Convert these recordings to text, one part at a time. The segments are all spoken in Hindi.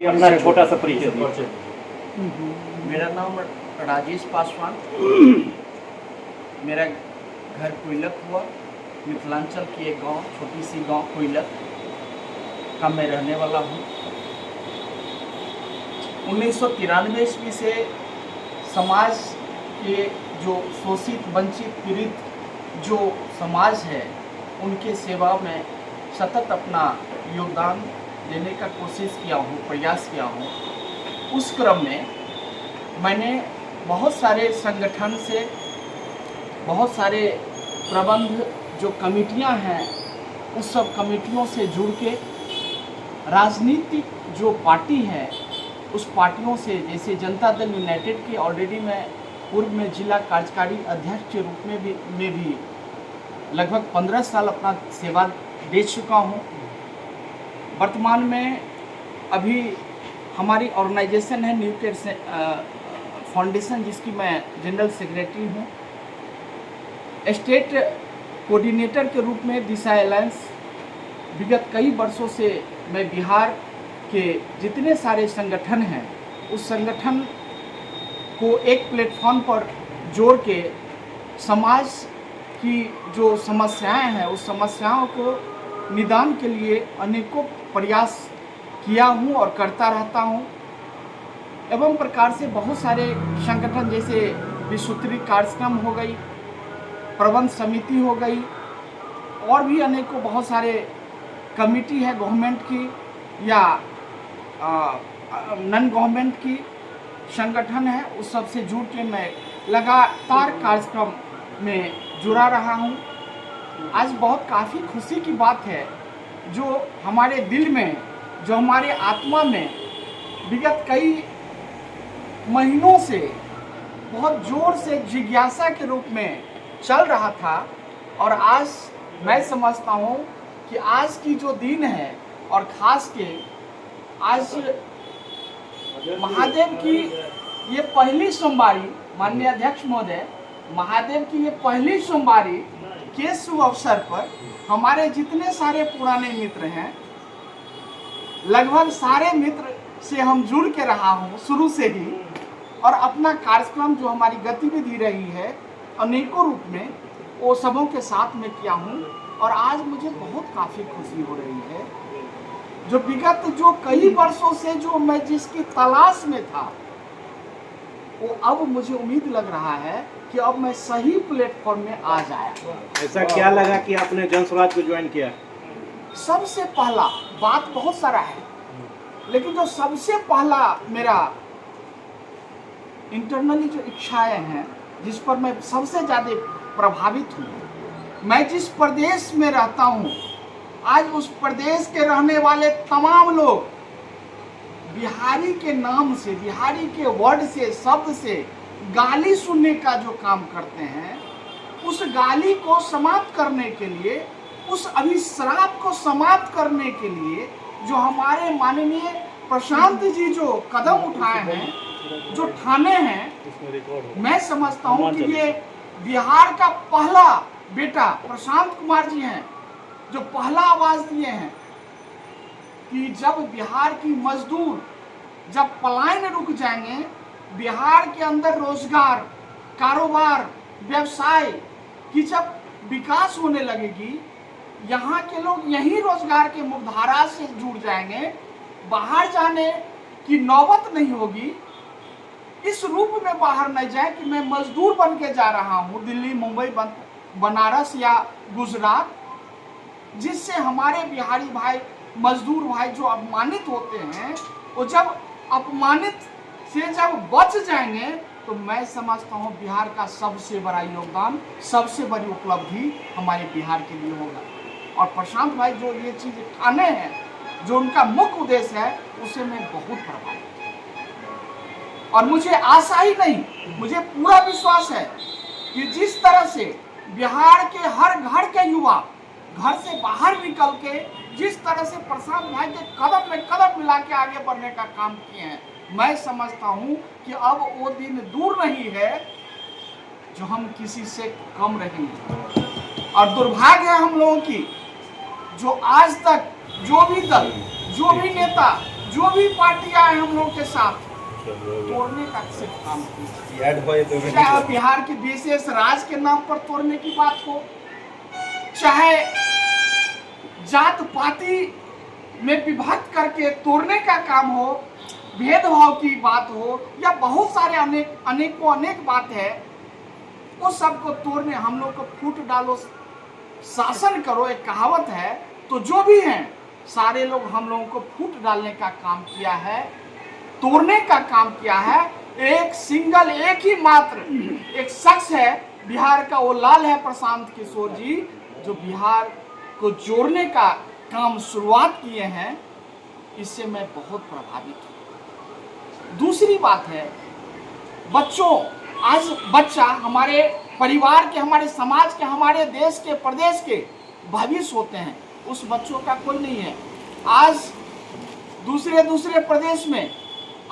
अपना छोटा सा परिचय दीजिए। मेरा नाम राजेश पासवान। मेरा घर कोयलक हुआ। मिथिलांचल की एक गांव, छोटी सी गांव कोयलक का मैं रहने वाला हूं। 1993 ईस्वी से समाज के जो शोषित, वंचित, पीड़ित जो समाज है उनके सेवा में सतत अपना योगदान देने का कोशिश किया हूँ, प्रयास किया हूँ। उस क्रम में मैंने बहुत सारे संगठन से, बहुत सारे प्रबंध जो कमेटियां हैं उस सब कमेटियों से जुड़ के राजनीतिक जो पार्टी है उस पार्टियों से, जैसे जनता दल यूनाइटेड के ऑलरेडी मैं पूर्व में जिला कार्यकारी अध्यक्ष के रूप में भी लगभग 15 साल अपना सेवा दे चुका हूँ। वर्तमान में अभी हमारी ऑर्गेनाइजेशन है न्यू केयर फाउंडेशन, जिसकी मैं जनरल सेक्रेटरी हूँ। स्टेट कोऑर्डिनेटर के रूप में दिशा अलायंस विगत कई वर्षों से मैं बिहार के जितने सारे संगठन हैं उस संगठन को एक प्लेटफॉर्म पर जोड़ के समाज की जो समस्याएं हैं उस समस्याओं को निदान के लिए अनेकों प्रयास किया हूं और करता रहता हूं। एवं प्रकार से बहुत सारे संगठन जैसे विश्वोत्तरी कार्यक्रम हो गई, प्रबंध समिति हो गई, और भी अनेकों बहुत सारे कमेटी है गवर्नमेंट की या नॉन गवर्नमेंट की संगठन है, उस सब से जुड़ के मैं लगातार कार्यक्रम में जुड़ा रहा हूं। आज बहुत काफ़ी खुशी की बात है जो हमारे दिल में, जो हमारे आत्मा में विगत कई महीनों से बहुत जोर से जिज्ञासा के रूप में चल रहा था, और आज मैं समझता हूँ कि आज की जो दिन है और ख़ास के आज महादेव की ये पहली सोमवारी, माननीय अध्यक्ष महोदय, महादेव की ये पहली सोमवारी के शुभ अवसर पर हमारे जितने सारे पुराने मित्र हैं, लगभग सारे मित्र से हम जुड़ के रहा हूँ शुरू से ही, और अपना कार्यक्रम जो हमारी गतिविधि रही है अनेकों रूप में वो सबों के साथ में किया हूँ। और आज मुझे बहुत काफ़ी खुशी हो रही है जो विगत जो कई वर्षों से जो मैं जिसकी तलाश में था वो अब मुझे उम्मीद लग रहा है कि अब मैं सही प्लेटफॉर्म में आ जाया। ऐसा क्या लगा कि आपने जन स्वराज को ज्वाइन किया? सबसे पहला बात बहुत सारा है, लेकिन जो सबसे पहला मेरा इंटरनली जो इच्छाएं हैं जिस पर मैं सबसे ज़्यादा प्रभावित हूँ, मैं जिस प्रदेश में रहता हूँ आज उस प्रदेश के रहने वाले तमाम लोग बिहारी के नाम से, बिहारी के वर्ड से, शब्द से गाली सुनने का जो काम करते हैं, उस गाली को समाप्त करने के लिए, उस अभिश्राप को समाप्त करने के लिए जो हमारे माननीय प्रशांत जी जो कदम उठाए हैं, जो ठाने हैं, मैं समझता हूँ कि ये बिहार का पहला बेटा प्रशांत कुमार जी हैं जो पहला आवाज दिए हैं कि जब बिहार की मजदूर जब पलायन रुक जाएंगे, बिहार के अंदर रोजगार, कारोबार, व्यवसाय की जब विकास होने लगेगी, यहाँ के लोग यही रोजगार के मुख्यधारा से जुड़ जाएंगे, बाहर जाने की नौबत नहीं होगी, इस रूप में बाहर न जाए कि मैं मजदूर बन के जा रहा हूँ दिल्ली, मुंबई, बनारस या गुजरात, जिससे हमारे बिहारी भाई, मजदूर भाई जो अपमानित होते हैं, वो जब अपमानित से जब बच जाएंगे तो मैं समझता हूँ बिहार का सबसे बड़ा योगदान, सबसे बड़ी उपलब्धि हमारे बिहार के लिए होगा। और प्रशांत भाई जो ये चीज़ ठाने हैं, जो उनका मुख्य उद्देश्य है, उसे मैं बहुत प्रभावित हूँ। और मुझे आशा ही नहीं, मुझे पूरा विश्वास है कि जिस तरह से बिहार के हर घर के युवा घर से बाहर निकल के जिस तरह से प्रशांत भाई के कदम में कदम मिला के आगे बढ़ने का काम किए हैं, मैं समझता हूं कि अब वो दिन दूर नहीं है जो हम किसी से कम रहेंगे। और दुर्भाग्य है हम लोगों की जो आज तक जो भी दल, जो भी नेता, जो भी पार्टियां हैं हम लोग के साथ तोड़ने का सिर्फ काम की, चाहे बिहार के विशेष राज के नाम पर तोड़ने की बात हो, चाहे जात पाति में विभक्त करके तोड़ने का काम हो, भेदभाव की बात हो, या बहुत सारे अनेक बात है, उस सब को तोड़ने हम लोग को फूट डालो शासन करो, एक कहावत है। तो जो भी हैं सारे लोग हम लोगों को फूट डालने का काम किया है, तोड़ने का काम किया है। एक ही मात्र एक शख्स है बिहार का, वो लाल है प्रशांत किशोर जी, जो बिहार को जोड़ने का काम शुरुआत किए हैं। इससे मैं बहुत प्रभावित हूँ। दूसरी बात है, बच्चों, आज बच्चा हमारे परिवार के, हमारे समाज के, हमारे देश के, प्रदेश के भविष्य होते हैं। उस बच्चों का कोई नहीं है। आज दूसरे प्रदेश में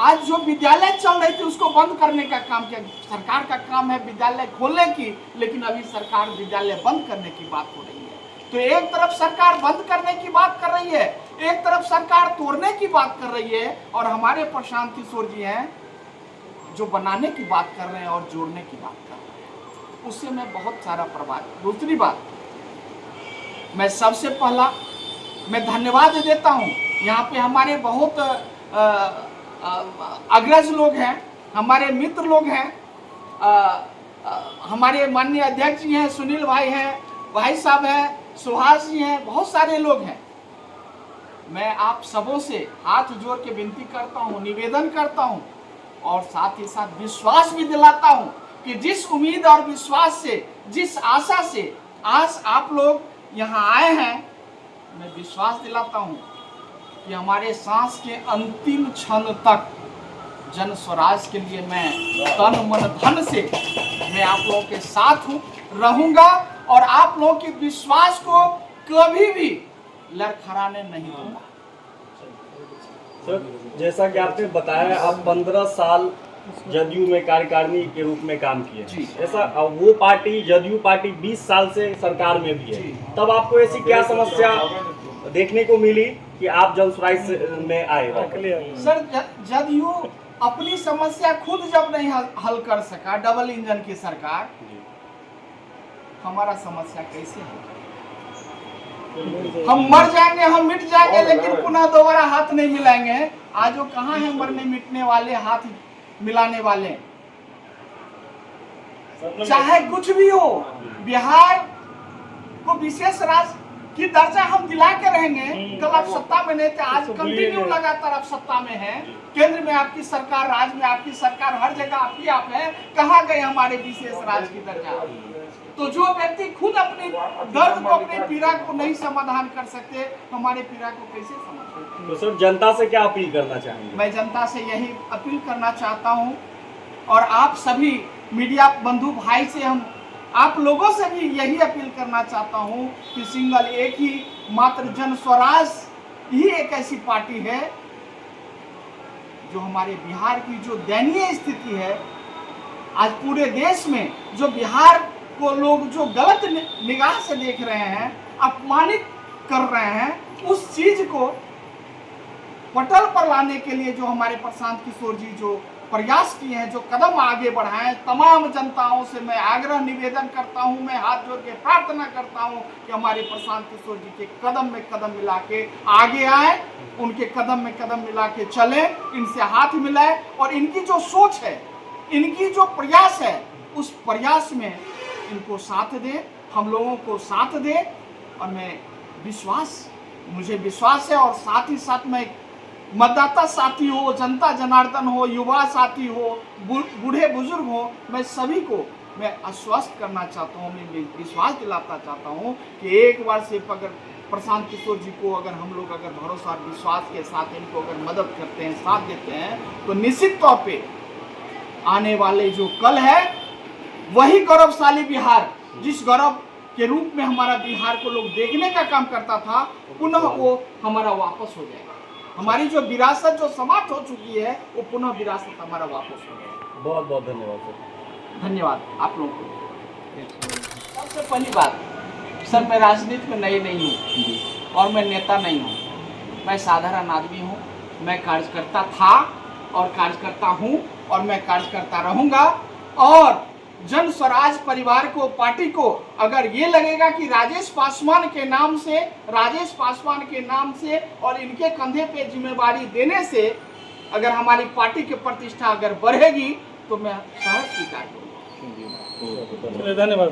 आज जो विद्यालय चल रही थी उसको बंद करने का काम किया। सरकार का काम है विद्यालय खोलने की, लेकिन अभी सरकार विद्यालय बंद करने की बात हो रही है। तो एक तरफ सरकार बंद करने की बात कर रही है, एक तरफ सरकार तोड़ने की बात कर रही है, और हमारे प्रशांत किशोर जी हैं जो बनाने की बात कर रहे हैं और जोड़ने की बात कर रहे हैं। उससे मैं बहुत सारा प्रभावित। दूसरी बात, मैं सबसे पहला मैं धन्यवाद देता हूँ। यहाँ पे हमारे बहुत अग्रज लोग हैं, हमारे मित्र लोग हैं, हमारे माननीय अध्यक्ष जी हैं, सुनील भाई हैं, भाई साहब हैं, सुहास जी हैं, बहुत सारे लोग हैं। मैं आप सबों से हाथ जोड़ के विनती करता हूँ, निवेदन करता हूँ, और साथ ही साथ विश्वास भी दिलाता हूँ कि जिस उम्मीद और विश्वास से, जिस आशा से आज आप लोग यहाँ आए हैं, मैं विश्वास दिलाता हूँ कि हमारे सांस के अंतिम क्षण तक जन स्वराज के लिए मैं तन मन धन से मैं आप लोगों के साथ हूँ, रहूंगा, और आप लोगों के विश्वास को कभी भी लड़खड़ाने नहीं दूंगा। सर, जैसा कि आपने बताया, आप 15 साल जदयू में कार्यकारिणी के रूप में काम किए। ऐसा वो पार्टी, जदयू पार्टी 20 साल से सरकार में भी है, तब आपको ऐसी क्या समस्या देखने को मिली कि आप जनसुराज में आए? सर, जदयू अपनी समस्या खुद जब नहीं हल कर सका, डबल इंजन की सरकार, हमारा समस्या कैसे है? हम मर जाएंगे, हम मिट जाएंगे, लेकिन पुनः दोबारा हाथ नहीं मिलाएंगे। आज वो कहाँ है मरने मिटने वाले, हाथ मिलाने वाले? चाहे कुछ भी हो, बिहार को विशेष राज्य की दर्जा हम दिला के रहेंगे। कल आप सत्ता में नहीं थे, आज कंटिन्यू लगातार आप सत्ता में हैं। केंद्र में आपकी सरकार, राज्य में आपकी सरकार, हर जगह आप हैं। कहाँ गए हमारे विशेष राज्य की दर्जा? तो जो व्यक्ति खुद अपनी दर्द को, अपनी पीड़ा को नहीं समाधान कर सकते, हमारे पीड़ा को कैसे समाधान? तो सर, जनता से क्या अपील करना चाहेंगे? मैं जनता से यही अपील करना चाहता हूं, और आप सभी मीडिया बंधु भाई से, हम आप लोगों से भी यही अपील करना चाहता हूं कि सिंगल एक ही मात्र जन स्वराज ही एक ऐसी पार्टी है जो हमारे बिहार की जो दयनीय स्थिति है, आज पूरे देश में जो बिहार को लोग जो गलत निगाह से देख रहे हैं, अपमानित कर रहे हैं, उस चीज को पटल पर लाने के लिए जो हमारे प्रशांत किशोर जी जो प्रयास किए हैं, जो कदम आगे बढ़ाए, तमाम जनताओं से मैं आग्रह निवेदन करता हूं, मैं हाथ जोड़ के प्रार्थना करता हूं कि हमारे प्रशांत किशोर जी के कदम में कदम मिला के आगे आए, उनके कदम में कदम मिला के चले, इनसे हाथ मिलाए, और इनकी जो सोच है, इनकी जो प्रयास है, उस प्रयास में इनको साथ दे, हम लोगों को साथ दे। और मैं मुझे विश्वास है, और साथ ही साथ मैं मतदाता साथी हो, जनता जनार्दन हो, युवा साथी हो, बूढ़े बुजुर्ग हो, मैं सभी को मैं आश्वस्त करना चाहता हूँ, मैं विश्वास दिलाता चाहता हूँ कि एक बार सिर्फ अगर प्रशांत किशोर जी को अगर हम लोग अगर भरोसा और विश्वास के साथ इनको अगर मदद करते हैं, साथ देते हैं, तो निश्चित तौर पे आने वाले जो कल है वही गौरवशाली बिहार, जिस गौरव के रूप में हमारा बिहार को लोग देखने का काम करता था, पुनः वो हमारा वापस हो जाएगा। हमारी जो विरासत जो समाप्त हो चुकी है, वो पुनः विरासत हमारा वापस हो जाएगा। बहुत बहुत धन्यवाद सर। धन्यवाद आप लोगों को। सबसे पहली बात, सर, मैं राजनीति में नहीं हूँ और मैं नेता नहीं हूँ, मैं साधारण आदमी हूँ। मैं कार्यकर्ता था और कार्यकर्ता हूं और मैं कार्यकर्ता रहूंगा। और जन स्वराज परिवार को, पार्टी को अगर ये लगेगा कि राजेश पासवान के नाम से और इनके कंधे पे जिम्मेवारी देने से अगर हमारी पार्टी की प्रतिष्ठा अगर बढ़ेगी तो मैं सहज स्वीकार करूंगा। धन्यवाद।